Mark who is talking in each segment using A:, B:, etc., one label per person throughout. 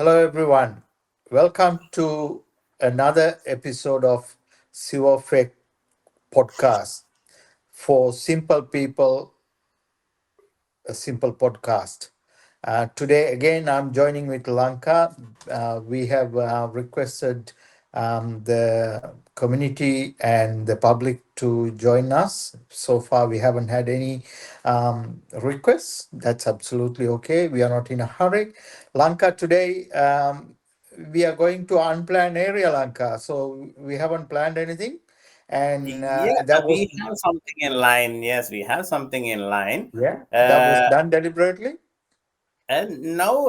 A: Hello, everyone. Welcome to another episode of sivofec podcast for simple people, a simple podcast. Today, again, I'm joining with Lanka. We have requested the community and the public to join us. So far, we haven't had any requests. That's absolutely okay. We are not in a hurry. Lanka, today, we are going to unplanned area, Lanka. So we haven't planned anything. And
B: Yeah,
A: that was,
B: we have something in line. Yes, we have something in line.
A: yeah, that was
B: Uh,
A: done deliberately.
B: and now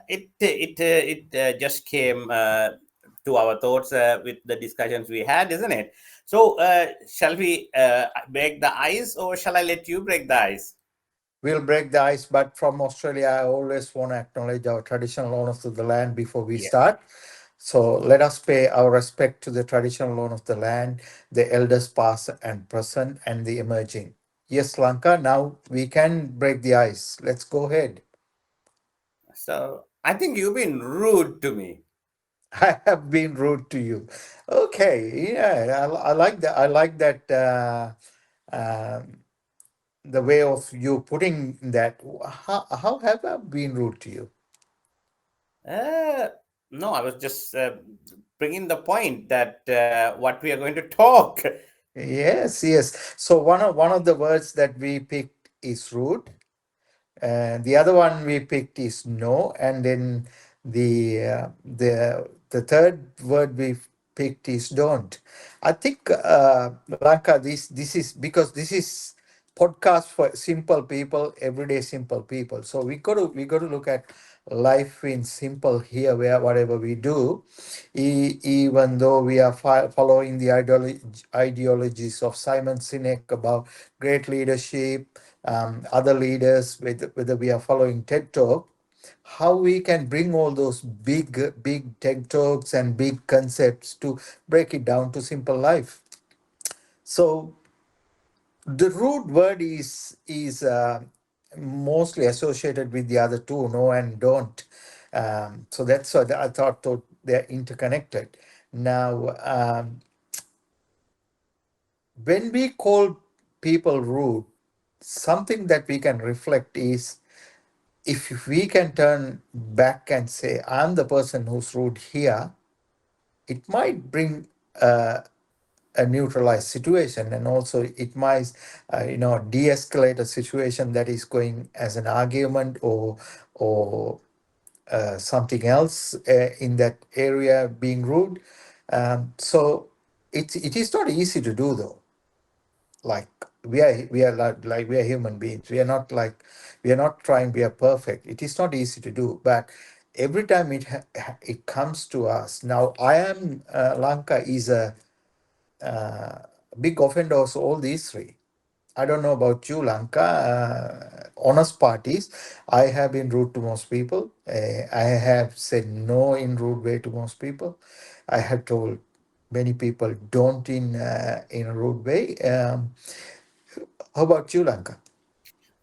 B: it just came to our thoughts with the discussions we had, isn't it? So, shall we break the ice, or shall I let you break the ice?
A: We'll break the ice, but from Australia, I always want to acknowledge our traditional owners of the land before we
B: Yeah.
A: start. So let us pay our respect to the traditional owners of the land, the elders past and present, and the emerging. Yes, Lanka, now we can break the ice. Let's go ahead.
B: So I think you've been rude to me.
A: I have been rude to you. Okay, yeah, I like that. I like that. Um the way of you putting that. How have I been rude to you?
B: Uh, no, I was just bringing the point that what we are going to talk.
A: Yes, yes. So one of the words that we picked is rude, and the other one we picked is no, and then the third word we picked is don't. I think Lanka, this is because this is podcast for simple people, everyday simple people. So we got to look at life in simple here, where whatever we do, even though we are following the ideologies of Simon Sinek about great leadership, other leaders, whether we are following TED Talk, how we can bring all those big TED Talks and big concepts to break it down to simple life. So the root word is mostly associated with the other two, no and don't. So that's why I thought they're interconnected. Now, when we call people rude, something that we can reflect is, if we can turn back and say, I'm the person who's rude here, it might bring a neutralized situation, and also it might de-escalate a situation that is going as an argument or something else in that area being rude. So it is not easy to do, though. Like, we are like we are human beings. We are not like, we are not trying, we are perfect. It is not easy to do, but every time it comes to us. Now I am Lanka is a uh, big offender of all these three. I don't know about you, Lanka. Honest parties, I have been rude to most people. I have said no in rude way to most people. I have told many people don't in a rude way. How about you, Lanka?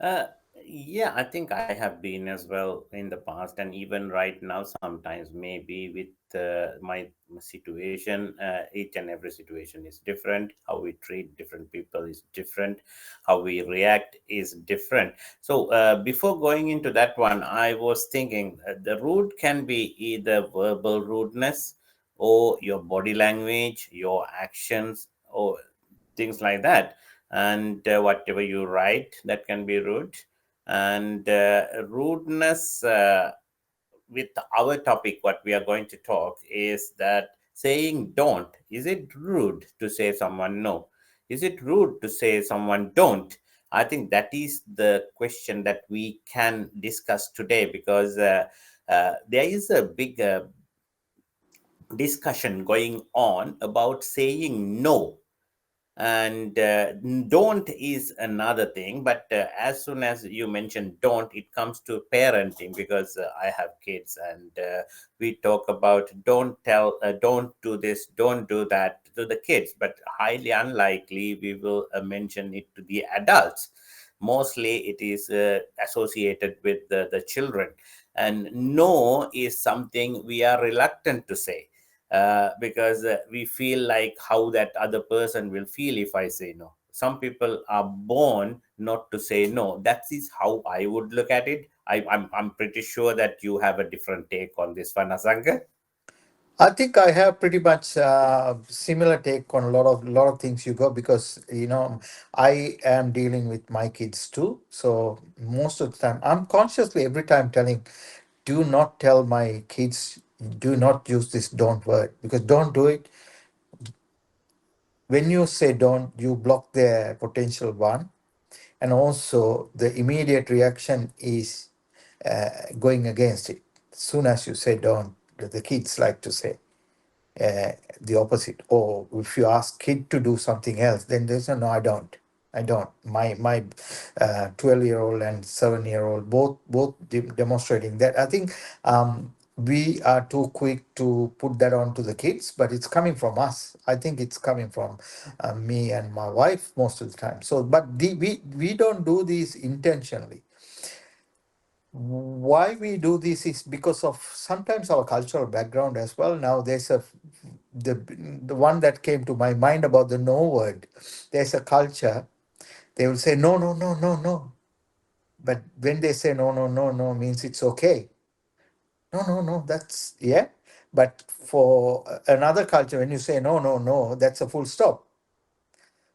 B: Uh, yeah, I think I have been as well in the past, and even right now, sometimes maybe with my situation, each and every situation is different. How we treat different people is different. How we react is different. So, before going into that one, I was thinking the rude can be either verbal rudeness or your body language, your actions, or things like that. And whatever you write, that can be rude. And rudeness, with our topic, what we are going to talk is that saying don't, is it rude to say someone no? Is it rude to say someone don't? I think that is the question that we can discuss today, because there is a big discussion going on about saying no, and don't is another thing. But as soon as you mention don't, it comes to parenting, because I have kids, and we talk about don't tell, don't do this, don't do that to the kids, but highly unlikely we will mention it to the adults. Mostly it is associated with the children. and no is something we are reluctant to say, because we feel like how that other person will feel if I say no. Some people are born not to say no. That is how I would look at it. I'm pretty sure that you have a different take on this one, Asanka.
A: I think I have pretty much similar take on a lot of things you go, because I am dealing with my kids too. So most of the time, I'm consciously every time telling, do not tell my kids, do not use this don't word, because don't do it. When you say don't, you block their potential one, and also the immediate reaction is going against it. Soon as you say don't, the kids like to say uh, the opposite. Or if you ask kid to do something else, then there's a no, I don't. My 12-year-old and 7-year-old both demonstrating that. I think we are too quick to put that on to the kids, but it's coming from us. I think it's coming from me and my wife most of the time. So, but we don't do this intentionally. Why we do this is because of sometimes our cultural background as well. Now there's the one that came to my mind about the no word. There's a culture, they will say no, no, no, no, no, but when they say no, no, no, no means it's okay. No, no, no, that's yeah. But for another culture, when you say no, no, no, that's a full stop.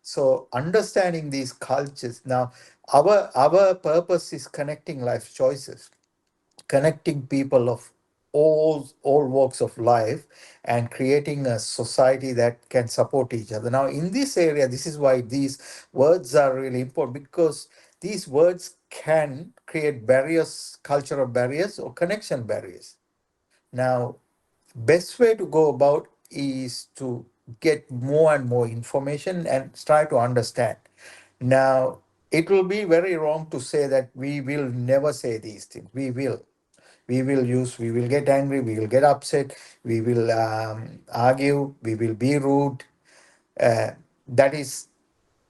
A: So understanding these cultures now, our purpose is connecting life choices, connecting people of all walks of life, and creating a society that can support each other. Now in this area, this is why these words are really important, because these words can create barriers, cultural barriers or connection barriers. Now best way to go about is to get more and more information and try to understand. Now it will be very wrong to say that we will never say these things. We will get angry, we will get upset, we will argue, we will be rude. That is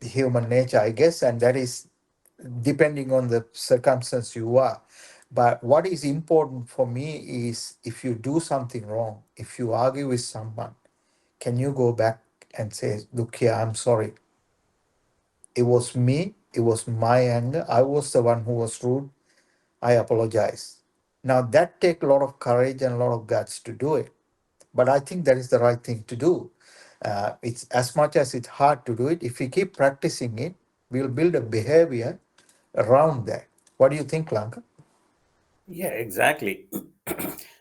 A: human nature, I guess, and that is depending on the circumstance you are. But what is important for me is, if you do something wrong, if you argue with someone, can you go back and say, look here, I'm sorry. It was me, it was my anger, I was the one who was rude, I apologize. Now that take a lot of courage and a lot of guts to do it, but I think that is the right thing to do. It's as much as it's hard to do it. If we keep practicing it, we'll build a behavior around that. What do you think, Lanka?
B: Yeah, exactly.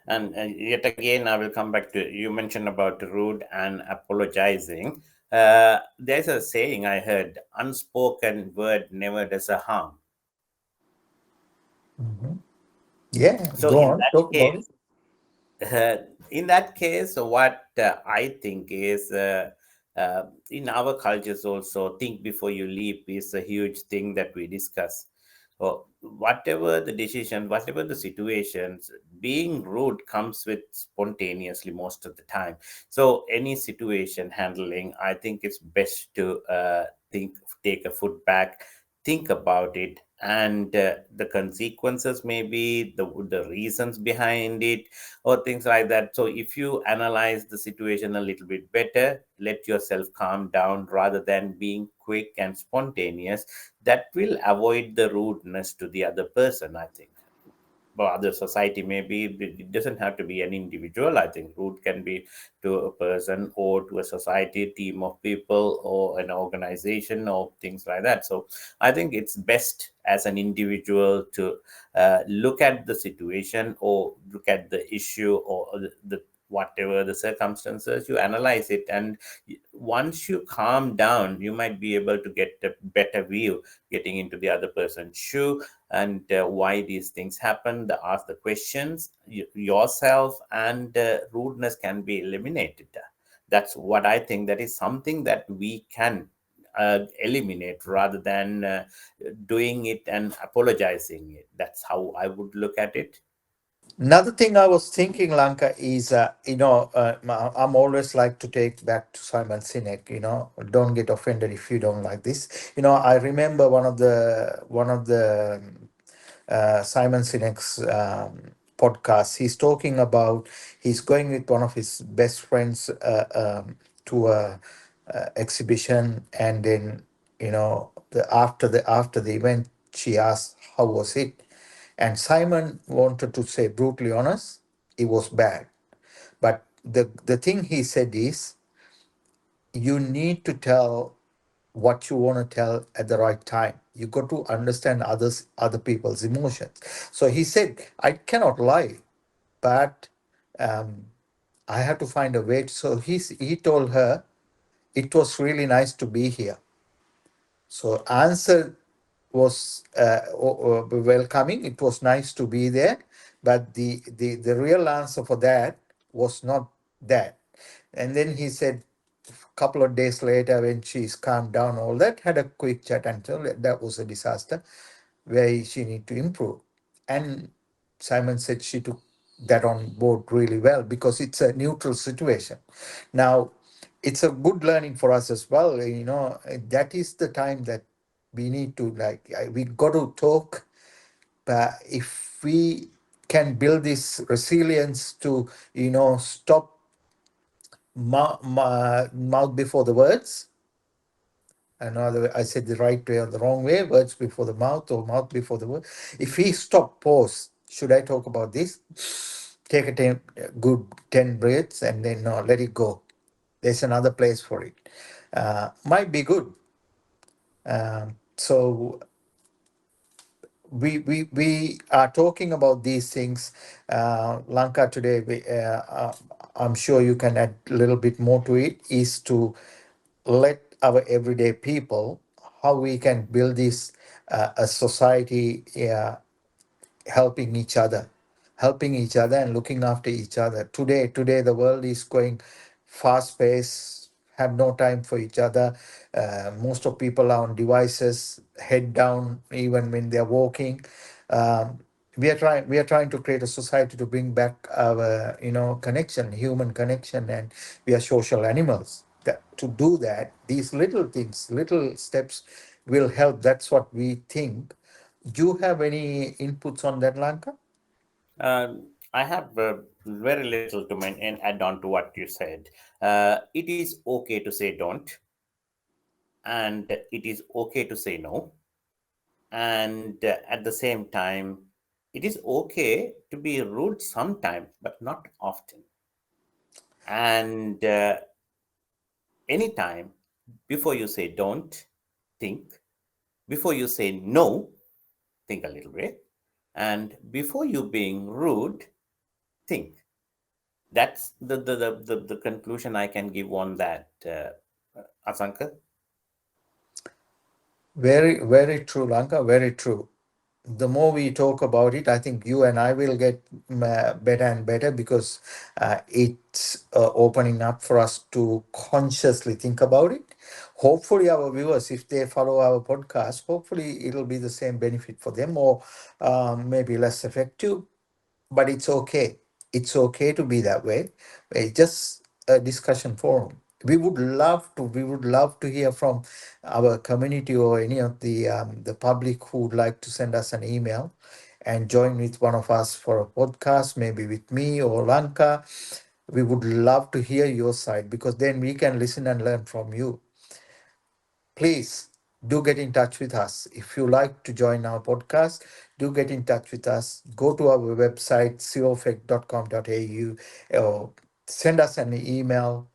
B: And yet again, I will come back to you mentioned about rude and apologizing. There's a saying I heard: unspoken word never does a harm.
A: Mhm. Yeah,
B: So
A: go
B: in
A: on,
B: that
A: talk about it.
B: case, uh, in that case, what I think is, in our cultures also, think before you leap is a huge thing that we discuss. So whatever the decision, whatever the situations, being rude comes with spontaneously most of the time. So any situation handling, I think it's best to think, take a foot back, think about it, and the consequences, maybe the reasons behind it, or things like that. So if you analyze the situation a little bit better, let yourself calm down rather than being quick and spontaneous, that will avoid the rudeness to the other person, I think. But other society, maybe it doesn't have to be an individual. I think rude can be to a person or to a society, team of people, or an organization, or things like that. So I think it's best as an individual to look at the situation, or look at the issue, or the whatever the circumstances, you analyze it, and once you calm down, you might be able to get a better view, getting into the other person's shoe, and why these things happen, ask the questions yourself, and rudeness can be eliminated. That's what I think. That is something that we can eliminate, rather than doing it and apologizing it. That's how I would look at it.
A: Another thing I was thinking, Lanka, is I'm always like to take back to Simon Sinek. Don't get offended if you don't like this. I remember one of the Simon Sinek's podcast. He's talking about he's going with one of his best friends to a exhibition, and then after the event, she asked how was it, and Simon wanted to say brutally honest, it was bad. But the thing he said is, you need to tell what you want to tell at the right time. You got to understand other people's emotions. So he said, I cannot lie, but um, I have to find a way. So he told her, it was really nice to be here. So answer was welcoming. It was nice to be there, but the real answer for that was not that. And then he said, couple of days later, when she's calmed down, all that, had a quick chat and told her that was a disaster where she need to improve. And Simon said she took that on board really well because it's a neutral situation. Now, it's a good learning for us as well. That is the time that we need to we got to talk. But if we can build this resilience to stop mouth before the words. I know I said the right way or the wrong way, words before the mouth or mouth before the word. If we stop, pause, should I talk about this? Take good 10 breaths and then no, let it go. There's another place for it. Might be good. So we are talking about these things. Lanka today, I'm sure you can add a little bit more to it, is to let our everyday people how we can build this a society helping each other and looking after each other. Today the world is going fast paced, have no time for each other. Most of people are on devices, head down even when they're walking. um, we are trying to create a society to bring back our connection, human connection, and we are social animals. To do that, these little things, little steps will help. That's what we think. Do you have any inputs on that, Lanka?
B: I have very little to and add on to what you said. It is okay to say don't, and it is okay to say no, and at the same time, it is okay to be rude sometimes, but not often. And anytime, before you say don't, think. Before you say no, think a little bit. And before you being rude, think. That's the conclusion I can give on that, Asanka.
A: Very, very true, Lanka. Very true. The more we talk about it, I think you and I will get better and better because it's opening up for us to consciously think about it. Hopefully, our viewers, if they follow our podcast, hopefully it'll be the same benefit for them, or maybe less effective, but it's okay. It's okay to be that way. It's just a discussion forum. We would love to hear from our community or any of the public who would like to send us an email and join with one of us for a podcast, maybe with me or Lanka. We would love to hear your side because then we can listen and learn from you. Please do get in touch with us. If you like to join our podcast, do get in touch with us. Go to our website, sivofec.com.au, or send us an email.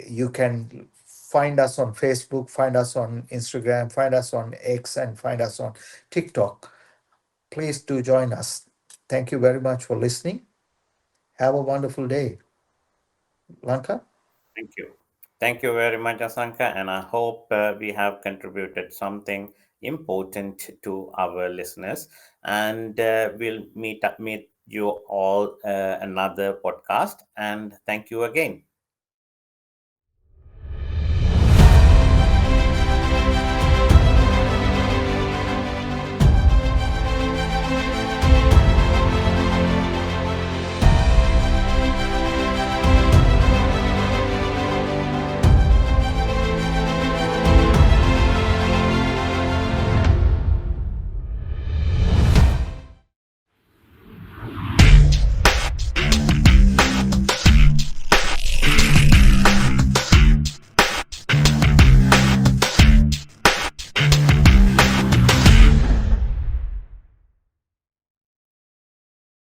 A: You can find us on Facebook, find us on Instagram, find us on X, and find us on TikTok. Please do join us. Thank you very much for listening. Have a wonderful day. Lanka?
B: Thank you. Thank you very much, Asanka, and I hope we have contributed something important to our listeners. And we'll meet you all another podcast. And thank you again.